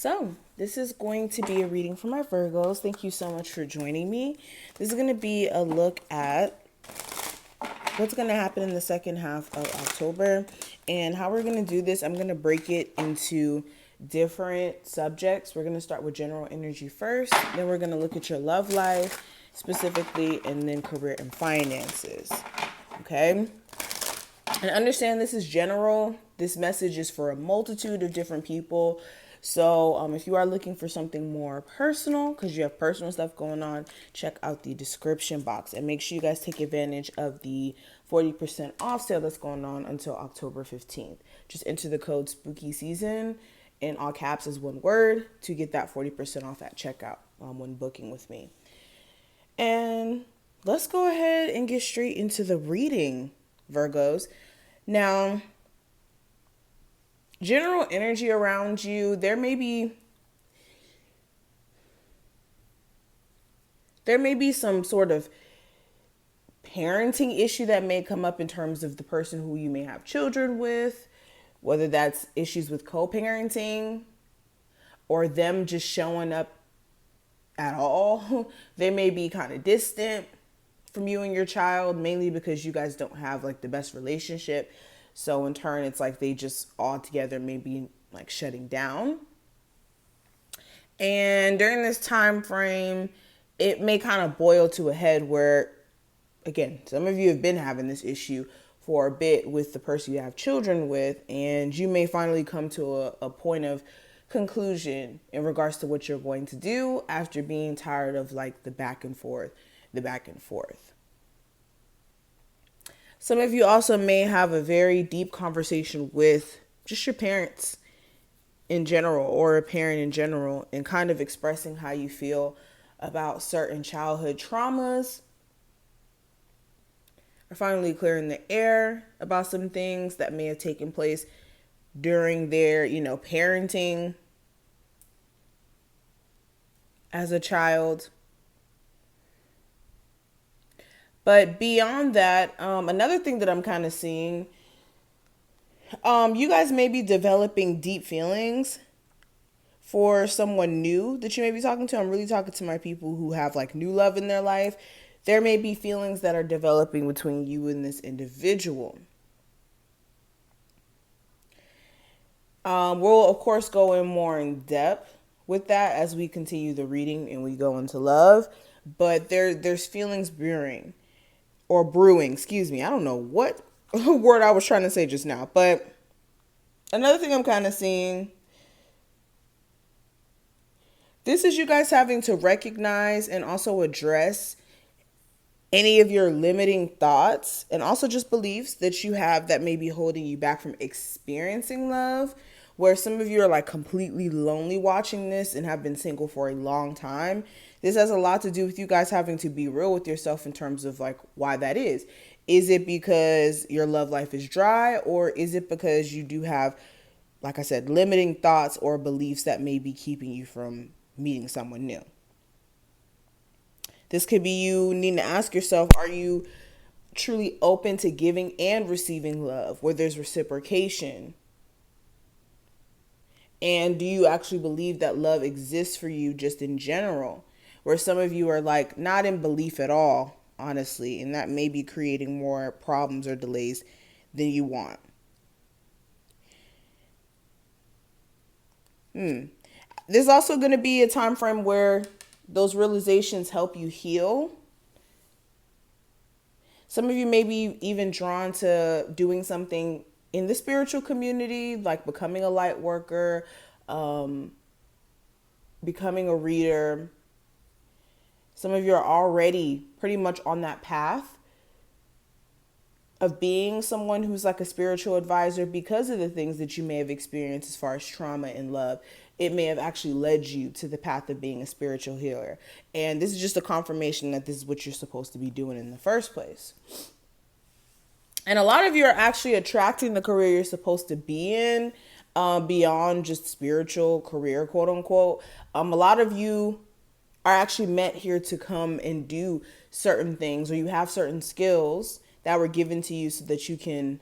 So, this is going to be a reading for my Virgos. Thank you so much for joining me. This is going to be a look at what's going to happen in the second half of October. And how we're going to do this, I'm going to break it into different subjects. We're going to start with general energy first. Then we're going to look at your love life specifically, and then career and finances. Okay? And understand this is general. This message is for a multitude of different people. So if you are looking for something more personal, because you have personal stuff going on, check out the description box. And make sure you guys take advantage of the 40% off sale that's going on until October 15th. Just enter the code Spooky Season in all caps as one word to get that 40% off at checkout when booking with me. And let's go ahead and get straight into the reading, Virgos. Now, general energy around you, there may be some sort of parenting issue that may come up in terms of the person who you may have children with, whether that's issues with co-parenting or them just showing up at all. They may be kind of distant from you and your child, mainly because you guys don't have like the best relationship. So in turn, it's like they just all together may be like shutting down. And during this time frame, it may kind of boil to a head where, again, some of you have been having this issue for a bit with the person you have children with, and you may finally come to a point of conclusion in regards to what you're going to do after being tired of like the back and forth. Some of you also may have a very deep conversation with just your parents in general, or a parent in general, and kind of expressing how you feel about certain childhood traumas, or finally clearing the air about some things that may have taken place during their, parenting as a child. But beyond that, another thing that I'm kind of seeing, you guys may be developing deep feelings for someone new that you may be talking to. I'm really talking to my people who have like new love in their life. There may be feelings that are developing between you and this individual. We'll, of course, go in more in depth with that as we continue the reading and we go into love. But there's feelings brewing. I don't know what word I was trying to say just now. But another thing I'm kind of seeing, this is you guys having to recognize and also address any of your limiting thoughts and also just beliefs that you have that may be holding you back from experiencing love, where some of you are like completely lonely watching this and have been single for a long time. This has a lot to do with you guys having to be real with yourself in terms of like why that is. Is it because your love life is dry, or is it because you do have, like I said, limiting thoughts or beliefs that may be keeping you from meeting someone new? This could be you needing to ask yourself, are you truly open to giving and receiving love where there's reciprocation? And do you actually believe that love exists for you just in general? Where some of you are like not in belief at all, honestly, and that may be creating more problems or delays than you want. There's also going to be a time frame where those realizations help you heal. Some of you may be even drawn to doing something in the spiritual community, like becoming a light worker, becoming a reader. Some of you are already pretty much on that path of being someone who's like a spiritual advisor because of the things that you may have experienced as far as trauma and love. It may have actually led you to the path of being a spiritual healer. And this is just a confirmation that this is what you're supposed to be doing in the first place. And a lot of you are actually attracting the career you're supposed to be in, beyond just spiritual career, quote unquote. A lot of you are actually meant here to come and do certain things, or you have certain skills that were given to you so that you can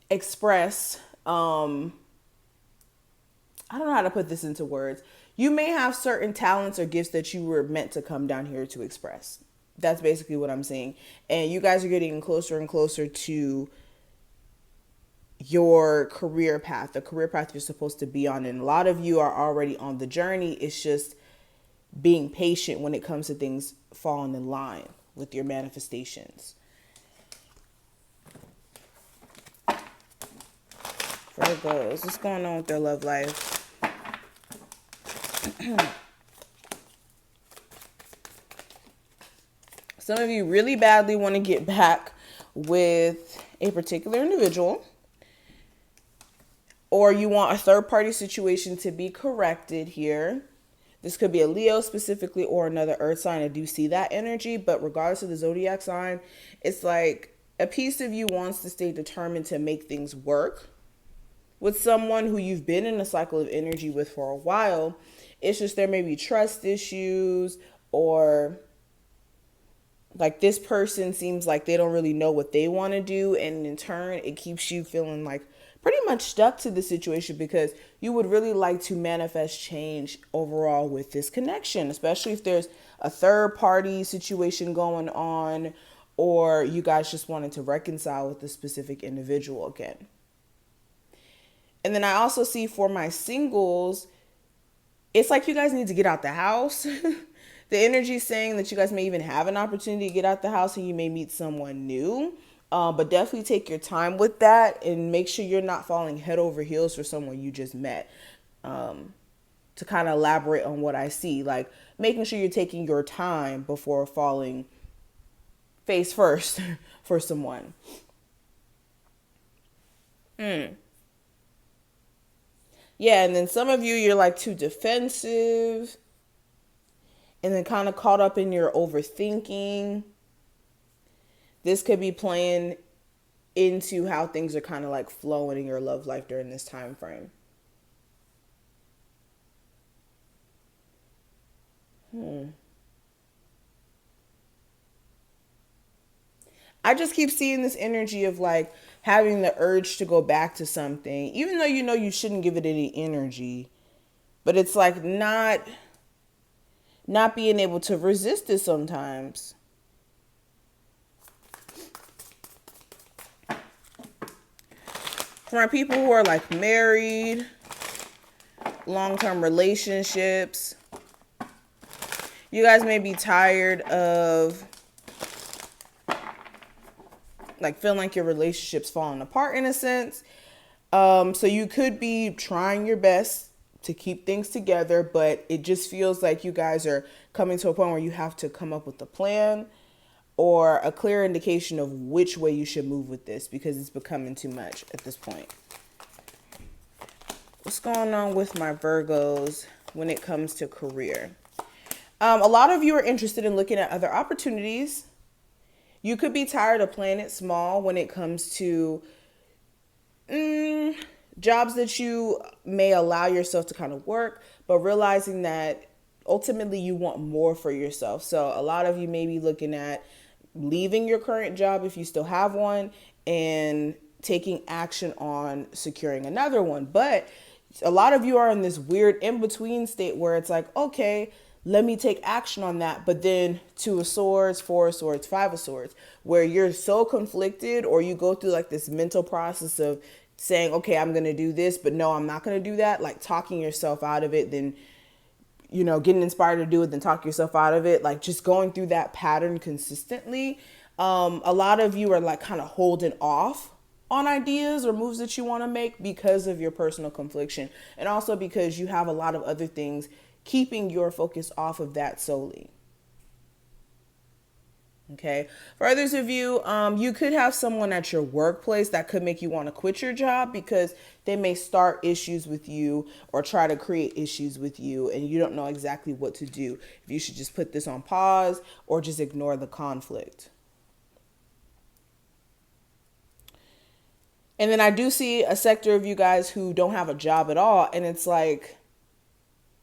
express I don't know how to put this into words. You may have certain talents or gifts that you were meant to come down here to express. That's basically what I'm saying. And you guys are getting closer and closer to your career path, the career path you're supposed to be on. And a lot of you are already on the journey. It's just being patient when it comes to things falling in line with your manifestations. Virgos, what's going on with their love life? Some of you really badly want to get back with a particular individual, or you want a third-party situation to be corrected here. This could be a Leo specifically or another earth sign. I do see that energy, but regardless of the zodiac sign, it's like a piece of you wants to stay determined to make things work with someone who you've been in a cycle of energy with for a while. It's just there may be trust issues, or like this person seems like they don't really know what they want to do. And in turn, it keeps you feeling like pretty much stuck to the situation, because you would really like to manifest change overall with this connection, especially if there's a third party situation going on, or you guys just wanted to reconcile with the specific individual again. And then I also see for my singles, it's like you guys need to get out the house. The energy is saying that you guys may even have an opportunity to get out the house and you may meet someone new. But definitely take your time with that and make sure you're not falling head over heels for someone you just met. To kind of elaborate on what I see, like making sure you're taking your time before falling face first for someone. Yeah, and then some of you, you're like too defensive and then kind of caught up in your overthinking. This could be playing into how things are kind of like flowing in your love life during this time frame. I just keep seeing this energy of like having the urge to go back to something, even though you know you shouldn't give it any energy, but it's like not being able to resist it sometimes. For my people who are like married, long-term relationships, you guys may be tired of like feeling like your relationship's falling apart in a sense. So you could be trying your best to keep things together, but it just feels like you guys are coming to a point where you have to come up with a plan or a clear indication of which way you should move with this, because it's becoming too much at this point. What's going on with my Virgos when it comes to career? A lot of you are interested in looking at other opportunities. You could be tired of playing it small when it comes to jobs that you may allow yourself to kind of work, but realizing that ultimately you want more for yourself. So a lot of you may be looking at leaving your current job if you still have one and taking action on securing another one. But a lot of you are in this weird in-between state where it's like, okay, let me take action on that. But then 2 of swords, 4 of swords, 5 of swords, where you're so conflicted, or you go through like this mental process of saying, okay, I'm going to do this, but no, I'm not going to do that. Like talking yourself out of it, then, you know, getting inspired to do it, then talk yourself out of it. Like just going through that pattern consistently. A lot of you are like kind of holding off on ideas or moves that you want to make because of your personal confliction. And also because you have a lot of other things keeping your focus off of that solely. Okay. For others of you, you could have someone at your workplace that could make you want to quit your job because they may start issues with you or try to create issues with you, and you don't know exactly what to do. If you should just put this on pause or just ignore the conflict. And then I do see a sector of you guys who don't have a job at all. And it's like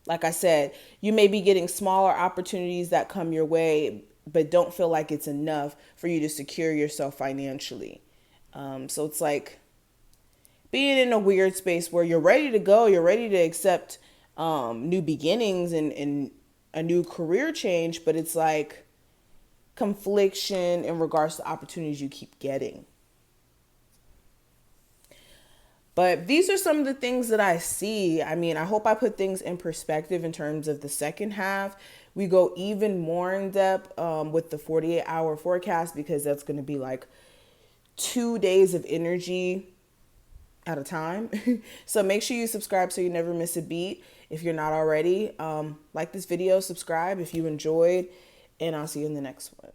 I said, you may be getting smaller opportunities that come your way, but don't feel like it's enough for you to secure yourself financially. So it's like being in a weird space where you're ready to go, you're ready to accept new beginnings and a new career change, but it's like confliction in regards to opportunities you keep getting. But these are some of the things that I see. I mean, I hope I put things in perspective in terms of the second half. We go even more in depth with the 48-hour forecast, because that's going to be like 2 days of energy at a time. So make sure you subscribe so you never miss a beat. If you're not already, like this video, subscribe if you enjoyed, and I'll see you in the next one.